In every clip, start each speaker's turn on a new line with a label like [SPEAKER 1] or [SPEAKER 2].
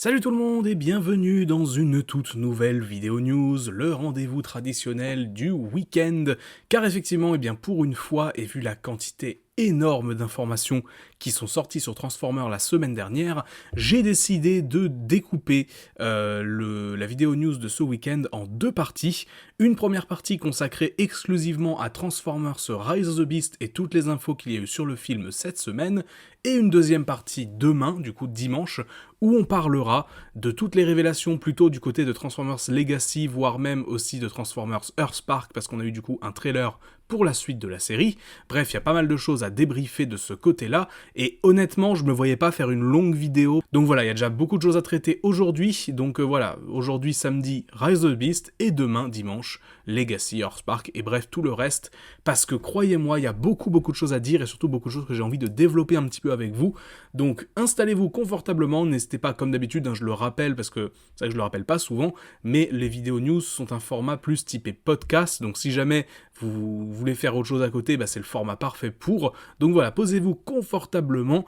[SPEAKER 1] Salut tout le monde et bienvenue dans une toute nouvelle vidéo news, le rendez-vous traditionnel du week-end, car effectivement, pour une fois, et vu la quantité énorme d'informations qui sont sorties sur Transformers la semaine dernière, j'ai décidé de découper la vidéo news de ce week-end en deux parties. Une première partie consacrée exclusivement à Transformers Rise of the Beast et toutes les infos qu'il y a eu sur le film cette semaine, et une deuxième partie demain, du coup dimanche, où on parlera de toutes les révélations plutôt du côté de Transformers Legacy, voire même aussi de Transformers Earthspark, parce qu'on a eu du coup un trailer pour la suite de la série. Bref, il y a pas mal de choses à débriefer de ce côté-là, et honnêtement, je me voyais pas faire une longue vidéo. Donc voilà, il y a déjà beaucoup de choses à traiter aujourd'hui, donc voilà, aujourd'hui samedi, Rise of the Beast, et demain, dimanche, Legacy, Earthspark, et bref, tout le reste, parce que croyez-moi, il y a beaucoup de choses à dire, et surtout beaucoup de choses que j'ai envie de développer un petit peu avec vous. Donc installez-vous confortablement, n'hésitez pas, comme d'habitude, je le rappelle, parce que c'est vrai que je le rappelle pas souvent, mais les vidéos news sont un format plus typé podcast, donc si jamais vous voulez faire autre chose à côté, c'est le format parfait pour. Donc voilà, posez-vous confortablement,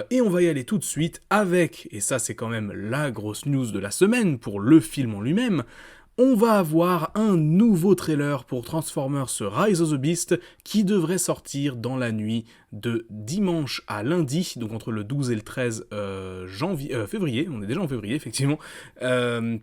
[SPEAKER 1] et on va y aller tout de suite avec, et ça c'est quand même la grosse news de la semaine pour le film en lui-même, on va avoir un nouveau trailer pour Transformers Rise of the Beast qui devrait sortir dans la nuit de dimanche à lundi, donc entre le 12 et le 13 février, on est déjà en février effectivement,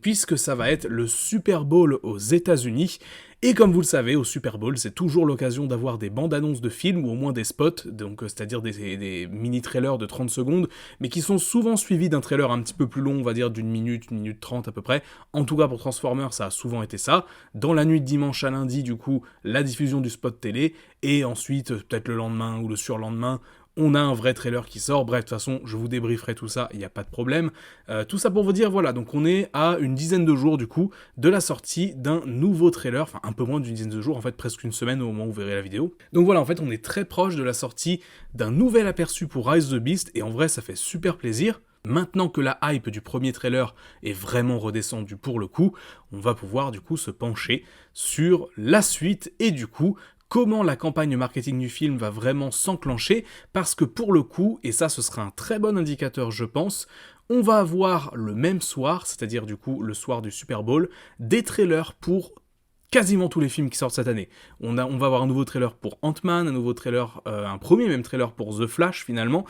[SPEAKER 1] puisque ça va être le Super Bowl aux États-Unis. Et comme vous le savez, au Super Bowl, c'est toujours l'occasion d'avoir des bandes-annonces de films, ou au moins des spots, donc c'est-à-dire des mini-trailers de 30 secondes, mais qui sont souvent suivis d'un trailer un petit peu plus long, on va dire d'une minute, 1 minute 30 à peu près. En tout cas pour Transformers, ça a souvent été ça. Dans la nuit de dimanche à lundi, du coup, la diffusion du spot télé, et ensuite, peut-être le lendemain ou le surlendemain, on a un vrai trailer qui sort. Bref, de toute façon, je vous débrieferai tout ça, il n'y a pas de problème. Tout ça pour vous dire, voilà, donc on est à une dizaine de jours, du coup, de la sortie d'un nouveau trailer, enfin un peu moins d'une dizaine de jours, en fait presque une semaine au moment où vous verrez la vidéo. Donc voilà, en fait, on est très proche de la sortie d'un nouvel aperçu pour Rise of the Beast, et en vrai, ça fait super plaisir. Maintenant que la hype du premier trailer est vraiment redescendue pour le coup, on va pouvoir du coup se pencher sur la suite, et du coup, comment la campagne marketing du film va vraiment s'enclencher, parce que pour le coup, et ça ce sera un très bon indicateur je pense, on va avoir le même soir, c'est-à-dire du coup le soir du Super Bowl, des trailers pour quasiment tous les films qui sortent cette année. On va avoir un nouveau trailer pour Ant-Man, un nouveau trailer, un premier même trailer pour The Flash finalement,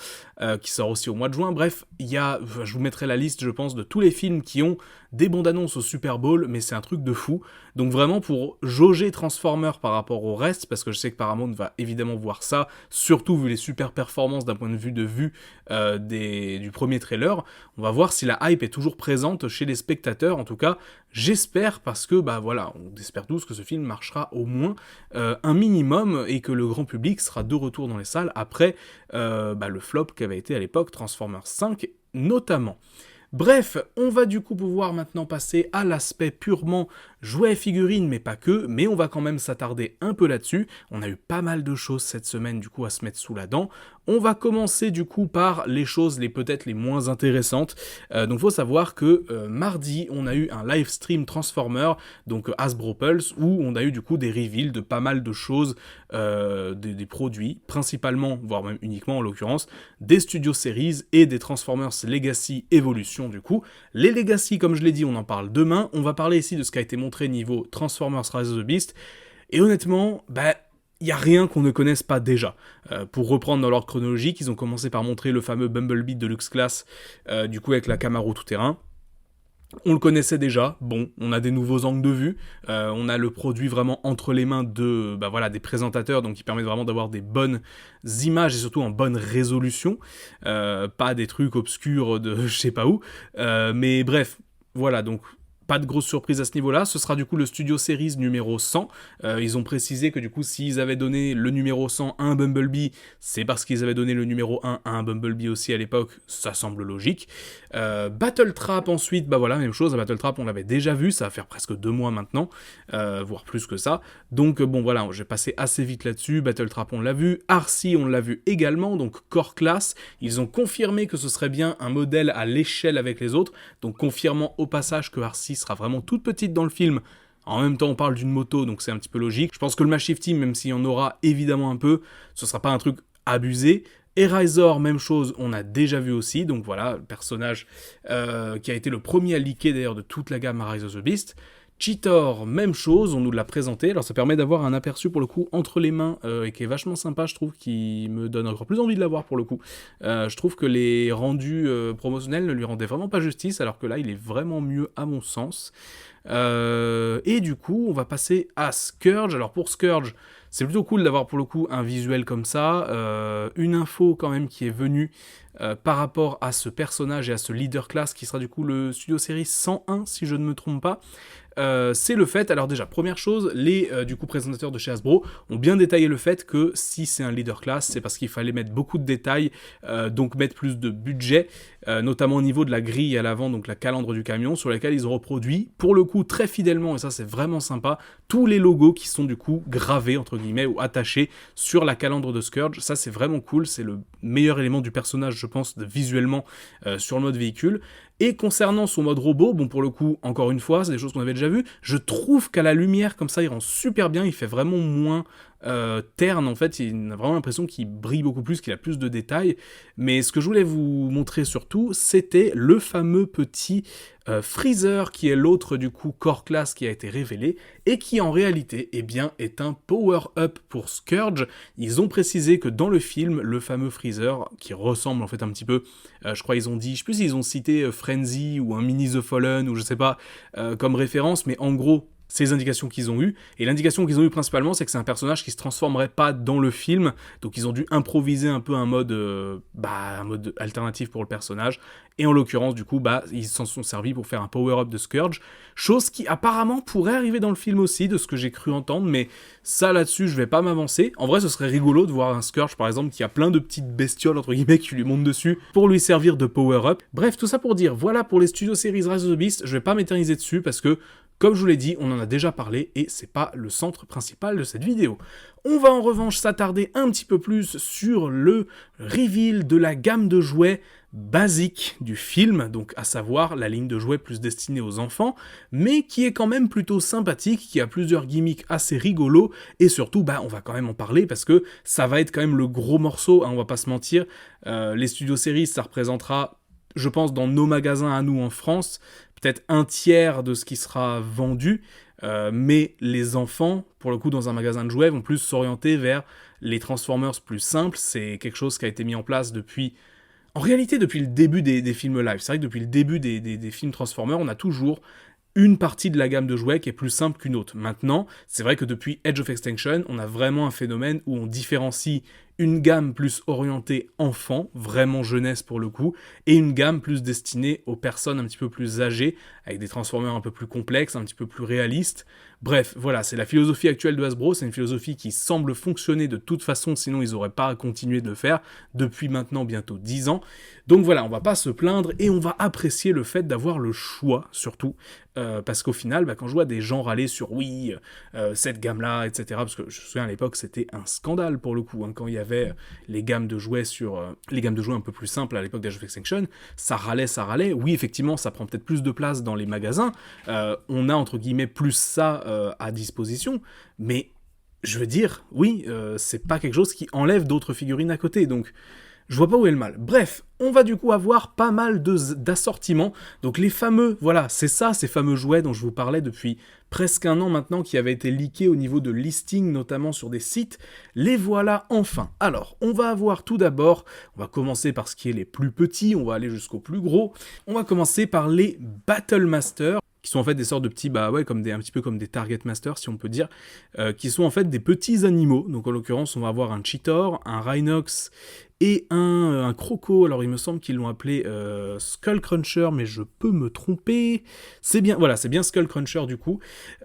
[SPEAKER 1] qui sort aussi au mois de juin. Bref, je vous mettrai la liste je pense de tous les films qui ont des bandes annonces au Super Bowl, mais c'est un truc de fou. Donc vraiment pour jauger Transformers par rapport au reste, parce que je sais que Paramount va évidemment voir ça, surtout vu les super performances d'un point de vue du premier trailer, on va voir si la hype est toujours présente chez les spectateurs, en tout cas j'espère, parce que voilà, on espère tous que ce film marchera au moins un minimum, et que le grand public sera de retour dans les salles après le flop qu'avait été à l'époque Transformers 5 notamment. Bref, on va du coup pouvoir maintenant passer à l'aspect purement jouets et figurines, mais pas que, mais on va quand même s'attarder un peu là-dessus. On a eu pas mal de choses cette semaine du coup à se mettre sous la dent. On va commencer du coup par les choses peut-être les moins intéressantes. Donc faut savoir que mardi, on a eu un live stream Transformer, donc Hasbro Pulse, où on a eu du coup des reveals de pas mal de choses, des produits, principalement, voire même uniquement en l'occurrence, des Studio Series et des Transformers Legacy Evolution du coup. Les Legacy, comme je l'ai dit, on en parle demain. On va parler ici de ce qui a été montré niveau Transformers Rise of the Beast. Et honnêtement, il n'y a rien qu'on ne connaisse pas déjà. Pour reprendre dans l'ordre chronologique, ils ont commencé par montrer le fameux Bumblebee Deluxe Class, du coup avec la Camaro tout-terrain. On le connaissait déjà, bon, on a des nouveaux angles de vue, on a le produit vraiment entre les mains des présentateurs, donc qui permet vraiment d'avoir des bonnes images et surtout en bonne résolution, pas des trucs obscurs de je sais pas où, mais bref, voilà, donc pas de grosse surprise à ce niveau-là, ce sera du coup le Studio Series numéro 100, ils ont précisé que du coup s'ils avaient donné le numéro 100 à un Bumblebee, c'est parce qu'ils avaient donné le numéro 1 à un Bumblebee aussi à l'époque, ça semble logique. Battle Trap ensuite, même chose, à Battle Trap on l'avait déjà vu, ça va faire presque 2 mois maintenant, voire plus que ça, donc voilà, j'ai passé assez vite là-dessus. Battle Trap on l'a vu, Arcee on l'a vu également, donc Core Class, ils ont confirmé que ce serait bien un modèle à l'échelle avec les autres, donc confirmant au passage que Arcee sera vraiment toute petite dans le film. En même temps, on parle d'une moto, donc c'est un petit peu logique. Je pense que le Machief Team, même s'il y en aura évidemment un peu, ce sera pas un truc abusé, Eraser, même chose, on a déjà vu aussi, donc voilà, le personnage qui a été le premier à leaker d'ailleurs de toute la gamme Rise of the Beast. Cheetor, même chose, on nous l'a présenté, alors ça permet d'avoir un aperçu pour le coup entre les mains, et qui est vachement sympa, je trouve, qui me donne encore plus envie de l'avoir pour le coup. Je trouve que les rendus promotionnels ne lui rendaient vraiment pas justice, alors que là il est vraiment mieux à mon sens. Et du coup, on va passer à Scourge. Alors pour Scourge, c'est plutôt cool d'avoir pour le coup un visuel comme ça, une info quand même qui est venue par rapport à ce personnage et à ce leader class qui sera du coup le studio série 101 si je ne me trompe pas. C'est le fait, alors déjà, première chose, les du coup présentateurs de chez Hasbro ont bien détaillé le fait que si c'est un leader class, c'est parce qu'il fallait mettre beaucoup de détails, donc mettre plus de budget, notamment au niveau de la grille à l'avant, donc la calandre du camion, sur laquelle ils ont reproduit, pour le coup très fidèlement, et ça c'est vraiment sympa, tous les logos qui sont du coup gravés, entre guillemets, ou attachés sur la calandre de Scourge. Ça c'est vraiment cool, c'est le meilleur élément du personnage, je pense, visuellement sur le mode véhicule. Et concernant son mode robot, bon pour le coup, encore une fois, c'est des choses qu'on avait déjà vues, je trouve qu'à la lumière, comme ça, il rend super bien, il fait vraiment moins terne, en fait, il a vraiment l'impression qu'il brille beaucoup plus, qu'il a plus de détails, mais ce que je voulais vous montrer surtout, c'était le fameux petit Freezer, qui est l'autre du coup core class qui a été révélé, et qui en réalité, eh bien, est un power-up pour Scourge. Ils ont précisé que dans le film, le fameux Freezer, qui ressemble en fait un petit peu, je crois ils ont dit, je sais plus s'ils ont cité Frenzy ou un mini The Fallen, ou je sais pas, comme référence, mais en gros, c'est les indications qu'ils ont eues, et l'indication qu'ils ont eue principalement, c'est que c'est un personnage qui se transformerait pas dans le film, donc ils ont dû improviser un peu un mode alternatif pour le personnage, et en l'occurrence, du coup, ils s'en sont servis pour faire un power-up de Scourge, chose qui apparemment pourrait arriver dans le film aussi, de ce que j'ai cru entendre, mais ça là-dessus, je vais pas m'avancer. En vrai, ce serait rigolo de voir un Scourge, par exemple, qui a plein de petites bestioles, entre guillemets, qui lui montent dessus, pour lui servir de power-up. Bref, tout ça pour dire, voilà pour les studios séries Rise of the Beast, je vais pas m'éterniser dessus, parce que comme je vous l'ai dit, on en a déjà parlé et c'est pas le centre principal de cette vidéo. On va en revanche s'attarder un petit peu plus sur le reveal de la gamme de jouets basique du film, donc à savoir la ligne de jouets plus destinée aux enfants, mais qui est quand même plutôt sympathique, qui a plusieurs gimmicks assez rigolos, et surtout, on va quand même en parler parce que ça va être quand même le gros morceau, hein, on va pas se mentir. Les studios séries, ça représentera, je pense, dans nos magasins à nous en France, peut-être un tiers de ce qui sera vendu, mais les enfants, pour le coup, dans un magasin de jouets, vont plus s'orienter vers les Transformers plus simples. C'est quelque chose qui a été mis en place depuis... En réalité, depuis le début des films live. C'est vrai que depuis le début des films Transformers, on a toujours une partie de la gamme de jouets qui est plus simple qu'une autre. Maintenant, c'est vrai que depuis Edge of Extinction, on a vraiment un phénomène où on différencie une gamme plus orientée enfant, vraiment jeunesse pour le coup, et une gamme plus destinée aux personnes un petit peu plus âgées, avec des Transformers un peu plus complexes, un petit peu plus réalistes. Bref, voilà, c'est la philosophie actuelle de Hasbro, c'est une philosophie qui semble fonctionner de toute façon, sinon ils n'auraient pas continué de le faire, depuis maintenant bientôt 10 ans. Donc voilà, on va pas se plaindre, et on va apprécier le fait d'avoir le choix, surtout, parce qu'au final, quand je vois des gens râler sur oui, cette gamme-là, etc., parce que je me souviens à l'époque, c'était un scandale pour le coup, hein, quand il y avait les gammes de jouets les gammes de jouets un peu plus simples à l'époque d'Age of Extinction, ça râlait, oui effectivement ça prend peut-être plus de place dans les magasins, on a entre guillemets plus ça à disposition, mais je veux dire, oui, c'est pas quelque chose qui enlève d'autres figurines à côté, donc je vois pas où est le mal. Bref, on va du coup avoir pas mal d'assortiments. Donc les fameux, voilà, c'est ça, ces fameux jouets dont je vous parlais depuis presque un an maintenant, qui avaient été leakés au niveau de listing, notamment sur des sites. Les voilà enfin. Alors, on va avoir tout d'abord, on va commencer par ce qui est les plus petits, on va aller jusqu'au plus gros. On va commencer par les Battle Masters, qui sont en fait des sortes de petits, un petit peu comme des Target Masters, si on peut dire, qui sont en fait des petits animaux. Donc en l'occurrence, on va avoir un Cheetor, un Rhinox et un Croco. Alors il me semble qu'ils l'ont appelé Skullcruncher, mais je peux me tromper. C'est bien Skullcruncher du coup.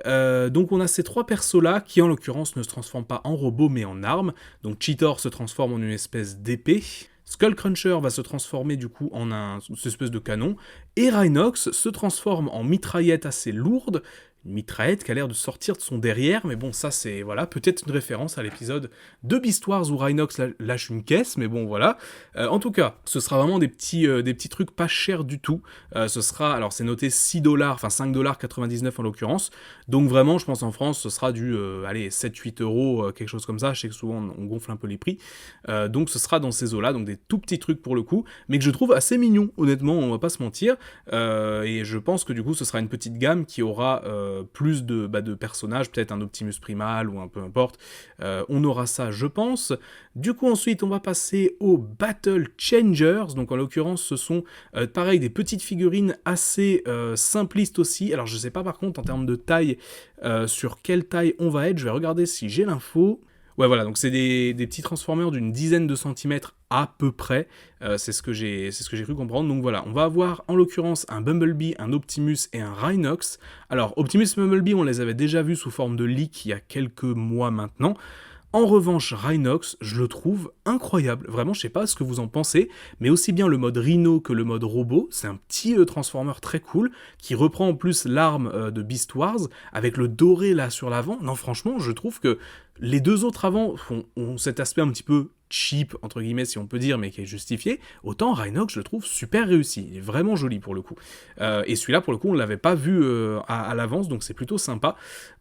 [SPEAKER 1] Donc on a ces trois persos-là qui en l'occurrence ne se transforment pas en robots mais en armes. Donc Cheetor se transforme en une espèce d'épée. Skullcruncher va se transformer du coup en une espèce de canon, et Rhinox se transforme en mitraillette assez lourde, mitraillette qui a l'air de sortir de son derrière, mais bon, ça c'est, voilà, peut-être une référence à l'épisode de Beast Wars où Rhinox lâche une caisse, mais bon, voilà. En tout cas, ce sera vraiment des petits trucs pas chers du tout. Ce sera, alors c'est noté 6$, enfin 5,99$ en l'occurrence, donc vraiment, je pense en France, ce sera du, allez, 7-8 euros, quelque chose comme ça, je sais que souvent on gonfle un peu les prix, donc ce sera dans ces eaux-là, donc des tout petits trucs pour le coup, mais que je trouve assez mignon, honnêtement, on va pas se mentir, et je pense que du coup, ce sera une petite gamme qui aura plus de personnages, peut-être un Optimus Primal ou un peu importe, on aura ça, je pense. Du coup, ensuite, on va passer aux Battle Changers, donc en l'occurrence, ce sont, pareil, des petites figurines assez simplistes aussi, alors je sais pas par contre, en termes de taille, sur quelle taille on va être, je vais regarder si j'ai l'info. Ouais, voilà, donc c'est des petits transformers d'une dizaine de centimètres à peu près, c'est ce que j'ai cru comprendre, donc voilà, on va avoir en l'occurrence un Bumblebee, un Optimus et un Rhinox. Alors, Optimus et Bumblebee, on les avait déjà vus sous forme de leak il y a quelques mois maintenant. En revanche, Rhinox, je le trouve incroyable. Vraiment, je sais pas ce que vous en pensez, mais aussi bien le mode Rhino que le mode robot, c'est un petit transformer très cool, qui reprend en plus l'arme de Beast Wars, avec le doré là sur l'avant. Non, franchement, je trouve que les deux autres avant ont cet aspect un petit peu cheap, entre guillemets, si on peut dire, mais qui est justifié. Autant Rhinox, je le trouve super réussi. Il est vraiment joli pour le coup. Et celui-là, pour le coup, on l'avait pas vu à l'avance, donc c'est plutôt sympa.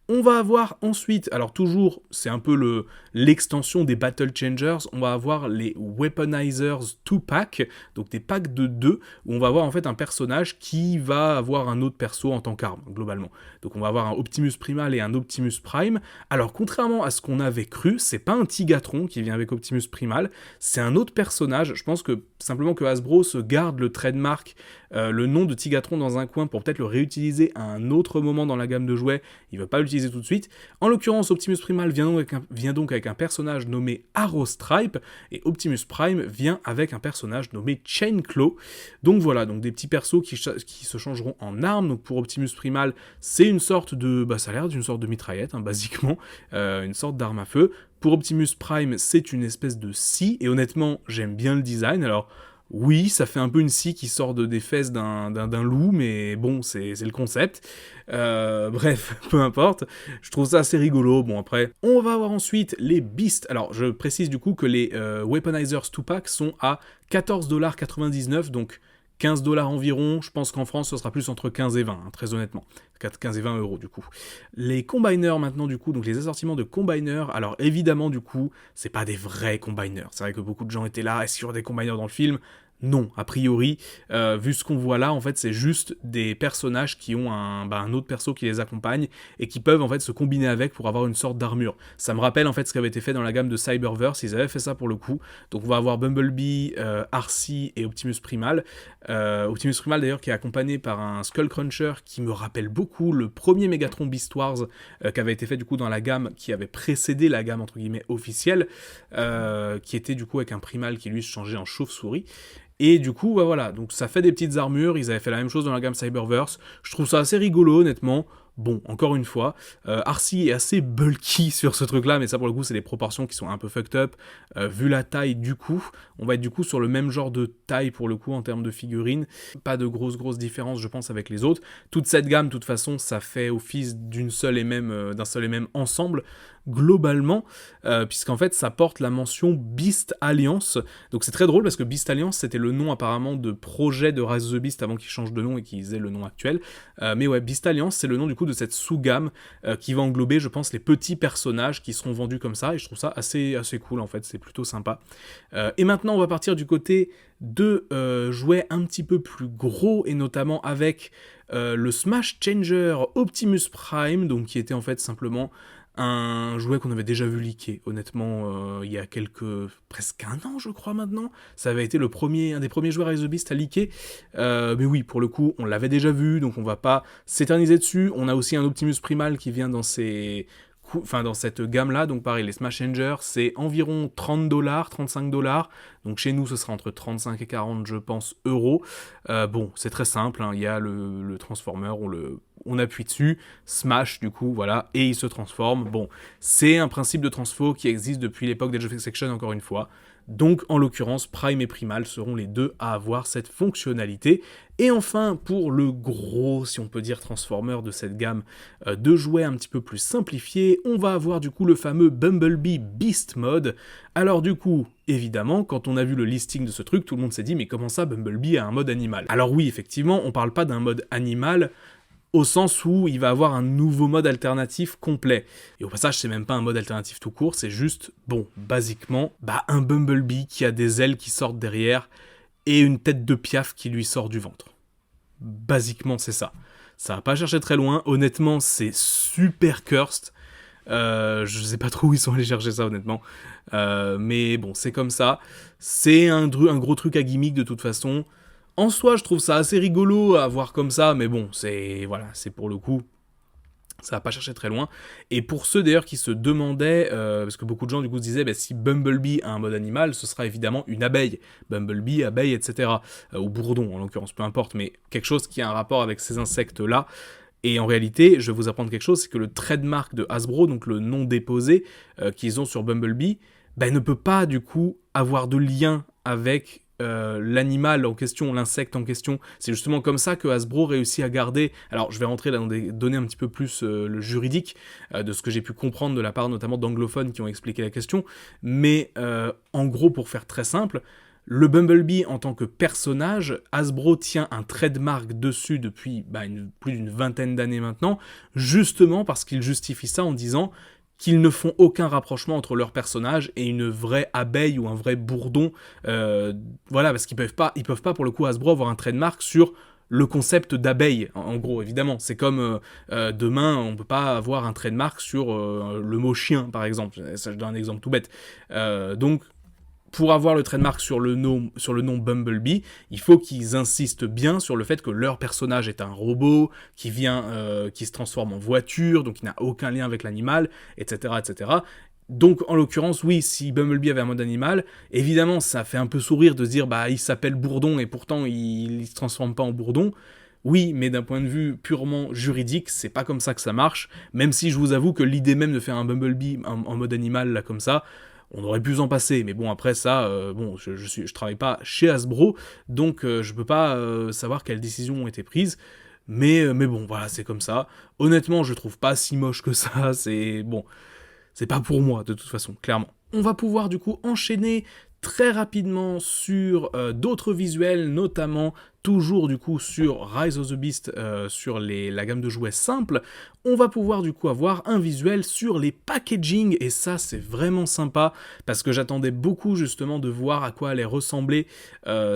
[SPEAKER 1] On va avoir ensuite, alors toujours, c'est un peu l'extension des Battle Changers, on va avoir les Weaponizers 2-pack, donc des packs de 2, où on va avoir en fait un personnage qui va avoir un autre perso en tant qu'arme, globalement. Donc on va avoir un Optimus Primal et un Optimus Prime. Alors contrairement à ce qu'on avait cru, c'est pas un Tigatron qui vient avec Optimus Primal, c'est un autre personnage. Je pense que simplement que Hasbro se garde le trademark, le nom de Tigatron dans un coin pour peut-être le réutiliser à un autre moment dans la gamme de jouets, il veut pas l'utiliser tout de suite. En l'occurrence, Optimus Primal vient donc avec un personnage nommé Arrow Stripe, et Optimus Prime vient avec un personnage nommé Chain Claw. Donc voilà, donc des petits persos qui se changeront en armes. Donc pour Optimus Primal, c'est une sorte de, ça a l'air d'une sorte de mitraillette, hein, basiquement, une sorte d'arme à feu. Pour Optimus Prime, c'est une espèce de scie, et honnêtement, j'aime bien le design. Alors, oui, ça fait un peu une scie qui sort des fesses d'un loup, mais bon, c'est le concept. Bref, peu importe. Je trouve ça assez rigolo. Bon, après, on va avoir ensuite les Beasts. Alors, je précise du coup que les Weaponizers 2-pack sont à 14,99$, donc 15$ environ. Je pense qu'en France, ce sera plus entre 15 et 20, hein, très honnêtement. 15 et 20 euros du coup. Les combiners maintenant du coup, donc les assortiments de combiners, alors évidemment du coup, c'est pas des vrais combiners. C'est vrai que beaucoup de gens étaient là, est-ce qu'il y aura des combiners dans le film ? Non, a priori, vu ce qu'on voit là, en fait, c'est juste des personnages qui ont un autre perso qui les accompagne et qui peuvent en fait se combiner avec pour avoir une sorte d'armure. Ça me rappelle en fait ce qui avait été fait dans la gamme de Cyberverse, ils avaient fait ça pour le coup. Donc on va avoir Bumblebee, Arcee et Optimus Primal. Optimus Primal d'ailleurs qui est accompagné par un Skullcruncher qui me rappelle beaucoup le premier Megatron Beast Wars qui avait été fait du coup dans la gamme qui avait précédé la gamme entre guillemets officielle, qui était du coup avec un Primal qui lui se changeait en chauve-souris. Et du coup, voilà, donc ça fait des petites armures, ils avaient fait la même chose dans la gamme Cyberverse, je trouve ça assez rigolo honnêtement. Bon, encore une fois, Arcee est assez bulky sur ce truc-là, mais ça pour le coup, c'est des proportions qui sont un peu fucked up. Vu la taille du coup, on va être du coup sur le même genre de taille pour le coup en termes de figurines. Pas de grosses différences, je pense, avec les autres. Toute cette gamme, de toute façon, ça fait office d'un seul et même ensemble, globalement, puisqu'en fait, ça porte la mention Beast Alliance. Donc c'est très drôle parce que Beast Alliance, c'était le nom apparemment de projet de Rise of the Beast avant qu'ils changent de nom et qu'ils aient le nom actuel. Mais ouais, Beast Alliance, c'est le nom du coup de cette sous-gamme qui va englober, je pense, les petits personnages qui seront vendus comme ça, et je trouve ça assez cool en fait, c'est plutôt sympa. Et maintenant, on va partir du côté de jouets un petit peu plus gros, et notamment avec le Smash Changer Optimus Prime, donc qui était en fait simplement un jouet qu'on avait déjà vu leaker, honnêtement, il y a presque un an, je crois, maintenant. Ça avait été un des premiers joueurs Rise of the Beast à leaker. Mais oui, pour le coup, on l'avait déjà vu, donc on va pas s'éterniser dessus. On a aussi un Optimus Primal qui vient dans cette gamme-là, donc pareil, les Smash Changers, c'est environ 30$, 35$, donc chez nous, ce sera entre 35 et 40, je pense, euros. Bon, c'est très simple, hein, il y a le Transformer, on appuie dessus, smash du coup, voilà, et il se transforme. Bon, c'est un principe de transfo qui existe depuis l'époque d'Age of Extinction, encore une fois. Donc en l'occurrence, Prime et Primal seront les deux à avoir cette fonctionnalité. Et enfin, pour le gros, si on peut dire, Transformer de cette gamme de jouets un petit peu plus simplifiés, on va avoir du coup le fameux Bumblebee Beast Mode. Alors du coup, évidemment, quand on a vu le listing de ce truc, tout le monde s'est dit mais comment ça Bumblebee a un mode animal? Alors oui, effectivement, on parle pas d'un mode animal au sens où il va avoir un nouveau mode alternatif complet. Et au passage, c'est même pas un mode alternatif tout court, c'est juste, bon, basiquement, un Bumblebee qui a des ailes qui sortent derrière et une tête de piaf qui lui sort du ventre. Basiquement, c'est ça. Ça va pas chercher très loin, honnêtement, c'est super cursed. Je sais pas trop où ils sont allés chercher ça, honnêtement. Mais bon, c'est comme ça. C'est un gros truc à gimmick, de toute façon. En soi, je trouve ça assez rigolo à voir comme ça, mais bon, c'est pour le coup, ça va pas chercher très loin. Et pour ceux d'ailleurs qui se demandaient, parce que beaucoup de gens du coup se disaient, si Bumblebee a un mode animal, ce sera évidemment une abeille. Bumblebee, abeille, etc. Ou bourdon en l'occurrence, peu importe, mais quelque chose qui a un rapport avec ces insectes-là. Et en réalité, je vais vous apprendre quelque chose, c'est que le trademark de Hasbro, donc le nom déposé qu'ils ont sur Bumblebee, ne peut pas du coup avoir de lien avec l'animal en question, l'insecte en question. C'est justement comme ça que Hasbro réussit à garder, alors je vais rentrer là dans des données un petit peu plus le juridique, de ce que j'ai pu comprendre de la part notamment d'anglophones qui ont expliqué la question, mais en gros, pour faire très simple, le Bumblebee en tant que personnage, Hasbro tient un trademark dessus depuis plus d'une vingtaine d'années maintenant, justement parce qu'il justifie ça en disant qu'ils ne font aucun rapprochement entre leur personnage et une vraie abeille ou un vrai bourdon. Voilà, parce qu'ils peuvent pas pour le coup Hasbro avoir un trademark sur le concept d'abeille, en gros, évidemment. C'est comme demain, on peut pas avoir un trademark sur le mot chien, par exemple. Ça, je donne un exemple tout bête. Donc, pour avoir le trademark sur le nom Bumblebee, il faut qu'ils insistent bien sur le fait que leur personnage est un robot, qui se transforme en voiture, donc il n'a aucun lien avec l'animal, etc., etc. Donc, en l'occurrence, oui, si Bumblebee avait un mode animal, évidemment, ça fait un peu sourire de se dire, il s'appelle Bourdon, et pourtant, il se transforme pas en Bourdon. Oui, mais d'un point de vue purement juridique, c'est pas comme ça que ça marche, même si je vous avoue que l'idée même de faire un Bumblebee en mode animal, là, comme ça, on aurait pu s'en passer, mais bon, après ça, je travaille pas chez Hasbro, donc je peux pas savoir quelles décisions ont été prises, mais bon, voilà, c'est comme ça. Honnêtement, je trouve pas si moche que ça, c'est pas pour moi, de toute façon, clairement. On va pouvoir du coup enchaîner très rapidement sur d'autres visuels, notamment toujours du coup sur Rise of the Beast, sur la gamme de jouets simples. On va pouvoir du coup avoir un visuel sur les packaging, et ça c'est vraiment sympa, parce que j'attendais beaucoup justement de voir à quoi allaient ressembler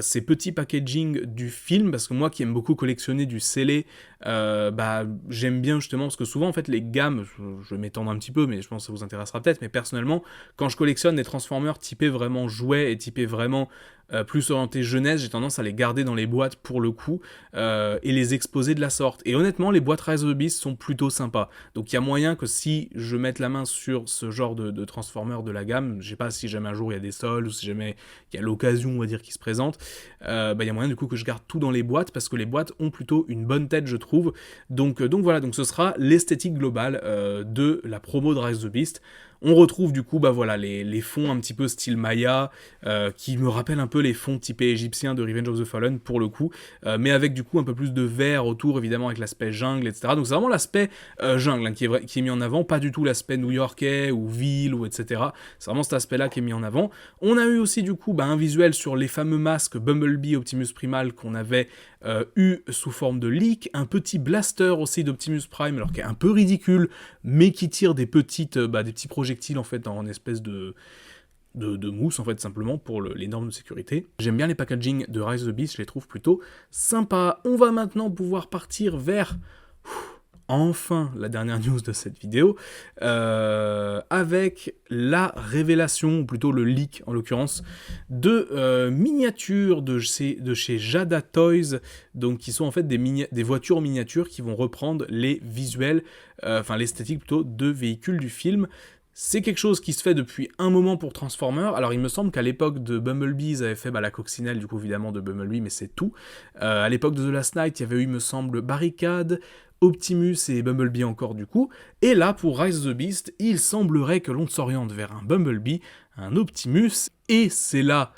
[SPEAKER 1] ces petits packaging du film, parce que moi qui aime beaucoup collectionner du scellé, j'aime bien justement, parce que souvent en fait les gammes, je vais m'étendre un petit peu, mais je pense que ça vous intéressera peut-être, mais personnellement, quand je collectionne des Transformers typés vraiment jouets et typés vraiment plus orientés jeunesse, j'ai tendance à les garder dans les boîtes pour le coup, et les exposer de la sorte. Et honnêtement, les boîtes Rise of the Beast sont plutôt sympas. Donc il y a moyen que si je mette la main sur ce genre de Transformers de la gamme, je sais pas si jamais un jour il y a des soldes, ou si jamais il y a l'occasion, on va dire, qui se présente, il y a moyen du coup que je garde tout dans les boîtes, parce que les boîtes ont plutôt une bonne tête, je trouve. Donc voilà, donc ce sera l'esthétique globale de la promo de Rise of the Beast. On retrouve du coup les fonds un petit peu style Maya, qui me rappellent un peu les fonds typés égyptiens de Revenge of the Fallen pour le coup, mais avec du coup un peu plus de vert autour, évidemment avec l'aspect jungle, etc. Donc c'est vraiment l'aspect jungle qui est mis en avant, pas du tout l'aspect new-yorkais ou ville ou etc. C'est vraiment cet aspect-là qui est mis en avant. On a eu aussi du coup un visuel sur les fameux masques Bumblebee Optimus Primal qu'on avait eu sous forme de leak, un petit blaster aussi d'Optimus Prime, alors qui est un peu ridicule, mais qui tire des petits projectiles en fait en espèce de mousse en fait, simplement pour les normes de sécurité. J'aime bien les packaging de Rise of the Beast, je les trouve plutôt sympas. On va maintenant pouvoir partir vers enfin la dernière news de cette vidéo, avec la révélation, ou plutôt le leak en l'occurrence, de miniatures de chez Jada Toys, donc qui sont en fait des voitures miniatures qui vont reprendre les visuels, l'esthétique plutôt, de véhicules du film. C'est quelque chose qui se fait depuis un moment pour Transformers. Alors il me semble qu'à l'époque de Bumblebee, ils avaient fait la coccinelle du coup évidemment de Bumblebee, mais c'est tout. À l'époque de The Last Knight, il y avait eu, il me semble, Barricade, Optimus et Bumblebee encore du coup, et là pour Rise of the Beast, il semblerait que l'on s'oriente vers un Bumblebee, un Optimus, et c'est là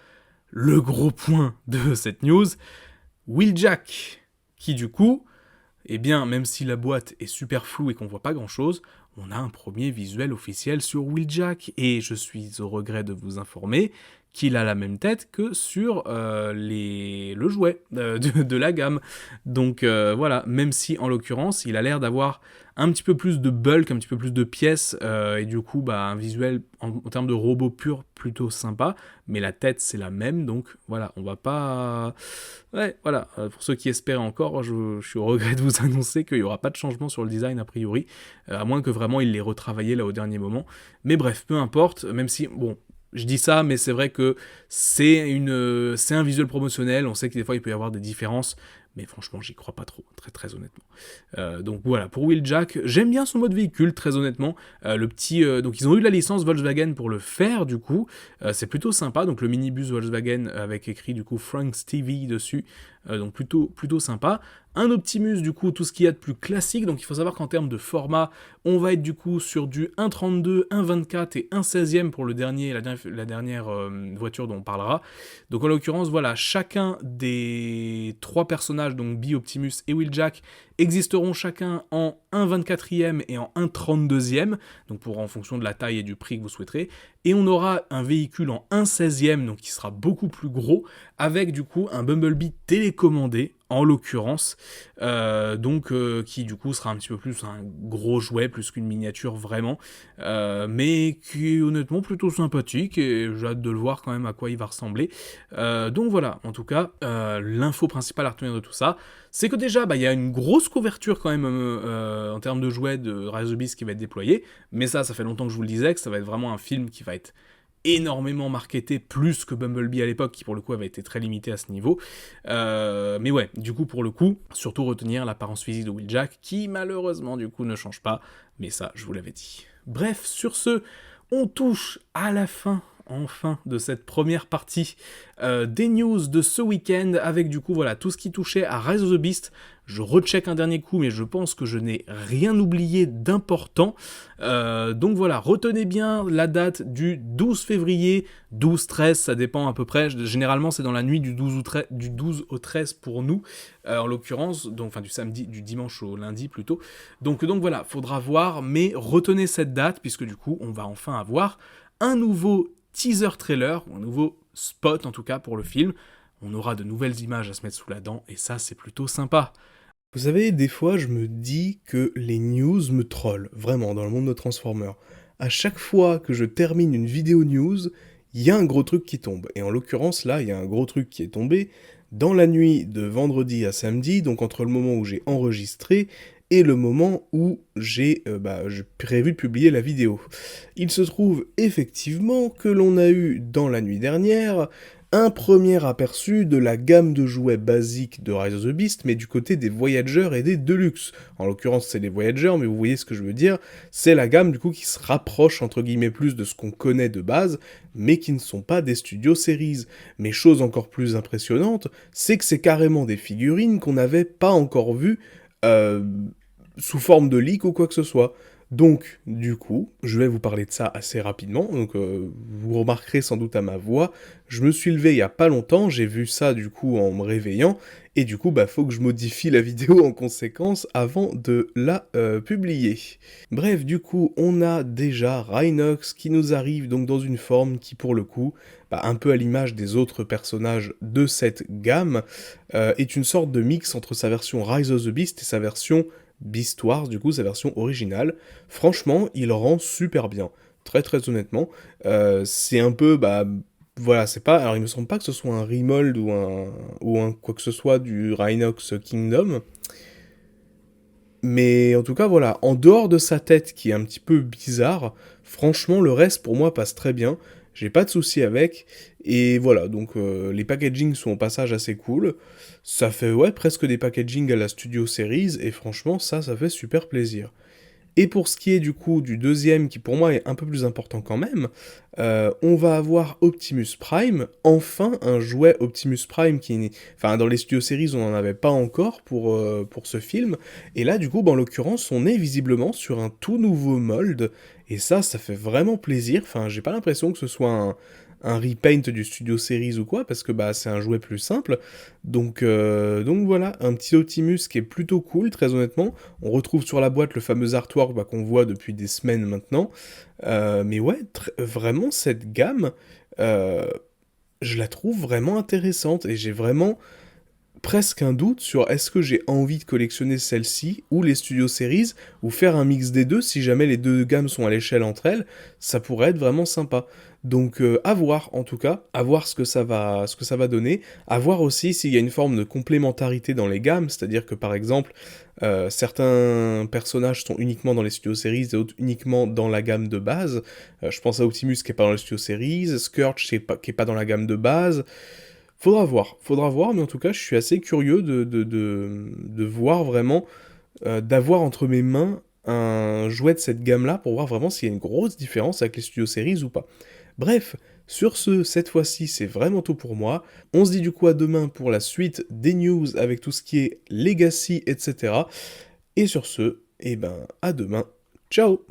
[SPEAKER 1] le gros point de cette news, Wheeljack, qui du coup, eh bien même si la boîte est super floue et qu'on voit pas grand chose, on a un premier visuel officiel sur Wheeljack, et je suis au regret de vous informer qu'il a la même tête que sur le jouet de la gamme. Donc voilà, même si en l'occurrence, il a l'air d'avoir un petit peu plus de bulk, un petit peu plus de pièces, et du coup, un visuel en termes de robot pur plutôt sympa, mais la tête c'est la même, donc voilà, on va pas... Ouais, voilà, pour ceux qui espéraient encore, je suis au regret de vous annoncer qu'il n'y aura pas de changement sur le design a priori, à moins que vraiment il l'ait retravaillé là au dernier moment, mais bref, peu importe, même si, bon, je dis ça, mais c'est vrai que c'est un visuel promotionnel, on sait que des fois il peut y avoir des différences, mais franchement j'y crois pas trop, très très honnêtement. Donc voilà, pour Wheeljack, j'aime bien son mode véhicule, très honnêtement. Donc ils ont eu la licence Volkswagen pour le faire, du coup, c'est plutôt sympa, donc le minibus Volkswagen avec écrit du coup Frank's TV dessus, donc plutôt sympa. Un Optimus, du coup, tout ce qu'il y a de plus classique, donc il faut savoir qu'en termes de format, on va être du coup sur du 1.32, 1.24 et 1.16e pour la dernière voiture dont on parlera. Donc en l'occurrence, voilà, chacun des 3 personnages, donc Bee, Optimus et Wheeljack, existeront chacun en 1.24e et en 1.32e, donc en fonction de la taille et du prix que vous souhaiterez, et on aura un véhicule en 1.16e, donc qui sera beaucoup plus gros, avec du coup un Bumblebee télécommandé, en l'occurrence, qui du coup sera un petit peu plus un gros jouet, plus qu'une miniature vraiment, mais qui est honnêtement plutôt sympathique, et j'ai hâte de le voir quand même à quoi il va ressembler. Donc voilà, en tout cas, l'info principale à retenir de tout ça, c'est que déjà, il y a une grosse couverture quand même en termes de jouets de Rise of the Beast qui va être déployée, mais ça fait longtemps que je vous le disais, que ça va être vraiment un film qui va être énormément marketé, plus que Bumblebee à l'époque, qui pour le coup avait été très limité à ce niveau. Mais ouais, du coup pour le coup, surtout retenir l'apparence physique de Wheeljack, qui malheureusement du coup ne change pas, mais ça je vous l'avais dit. Bref, sur ce, on touche à la fin, enfin, de cette première partie des news de ce week-end, avec du coup voilà tout ce qui touchait à Rise of the Beast. Je recheck un dernier coup, mais je pense que je n'ai rien oublié d'important. Donc voilà, retenez bien la date du 12 février, 12-13, ça dépend à peu près. Généralement, c'est dans la nuit du 12 au 13 pour nous, en l'occurrence, donc du dimanche au lundi plutôt. Donc voilà, faudra voir, mais retenez cette date, puisque du coup, on va enfin avoir un nouveau teaser trailer, ou un nouveau spot en tout cas pour le film. On aura de nouvelles images à se mettre sous la dent, et ça, c'est plutôt sympa. Vous savez, des fois, je me dis que les news me trollent, vraiment, dans le monde de Transformers. À chaque fois que je termine une vidéo news, il y a un gros truc qui tombe. Et en l'occurrence, là, il y a un gros truc qui est tombé dans la nuit de vendredi à samedi, donc entre le moment où j'ai enregistré et le moment où j'ai prévu de publier la vidéo. Il se trouve effectivement que l'on a eu, dans la nuit dernière, un premier aperçu de la gamme de jouets basiques de Rise of the Beast, mais du côté des Voyagers et des Deluxe. En l'occurrence, c'est les Voyagers, mais vous voyez ce que je veux dire, c'est la gamme du coup qui se rapproche entre guillemets plus de ce qu'on connaît de base, mais qui ne sont pas des studios series. Mais chose encore plus impressionnante, c'est que c'est carrément des figurines qu'on n'avait pas encore vues sous forme de leak ou quoi que ce soit. Donc, du coup, je vais vous parler de ça assez rapidement, donc vous remarquerez sans doute à ma voix, je me suis levé il y a pas longtemps, j'ai vu ça du coup en me réveillant, et du coup, faut que je modifie la vidéo en conséquence avant de la publier. Bref, du coup, on a déjà Rhinox qui nous arrive donc dans une forme qui, pour le coup, un peu à l'image des autres personnages de cette gamme, est une sorte de mix entre sa version Rise of the Beast et sa version Beast Wars, du coup, sa version originale. Franchement, il rend super bien. Très très honnêtement. C'est un peu, voilà, c'est pas... Alors, il me semble pas que ce soit un remold ou un quoi que ce soit du Rhinox Kingdom. Mais en tout cas, voilà, en dehors de sa tête qui est un petit peu bizarre, franchement, le reste pour moi passe très bien. J'ai pas de soucis avec, et voilà, donc les packagings sont au passage assez cool, ça fait presque des packagings à la Studio Series, et franchement ça fait super plaisir. Et pour ce qui est du coup du deuxième, qui pour moi est un peu plus important quand même, on va avoir Optimus Prime, enfin un jouet Optimus Prime enfin dans les studios series on n'en avait pas encore pour ce film, et là du coup en l'occurrence on est visiblement sur un tout nouveau mold, et ça fait vraiment plaisir, enfin j'ai pas l'impression que ce soit un repaint du studio series ou quoi, parce que bah c'est un jouet plus simple, donc voilà, un petit Optimus qui est plutôt cool, très honnêtement. On retrouve sur la boîte le fameux artwork qu'on voit depuis des semaines maintenant, mais ouais, vraiment cette gamme, euh, je la trouve vraiment intéressante, et j'ai vraiment presque un doute sur est-ce que j'ai envie de collectionner celle-ci ou les Studio Series, ou faire un mix des deux. Si jamais les deux gammes sont à l'échelle entre elles, ça pourrait être vraiment sympa. Donc à voir en tout cas, à voir ce que ça va donner, à voir aussi s'il y a une forme de complémentarité dans les gammes, c'est-à-dire que par exemple, certains personnages sont uniquement dans les Studio Series et d'autres uniquement dans la gamme de base. Je pense à Optimus qui est pas dans les Studio Series, Scourge qui est pas dans la gamme de base. Faudra voir, mais en tout cas, je suis assez curieux de voir vraiment, d'avoir entre mes mains un jouet de cette gamme-là pour voir vraiment s'il y a une grosse différence avec les Studio Series ou pas. Bref, sur ce, cette fois-ci, c'est vraiment tout pour moi. On se dit du coup à demain pour la suite des news avec tout ce qui est Legacy, etc. Et sur ce, à demain. Ciao!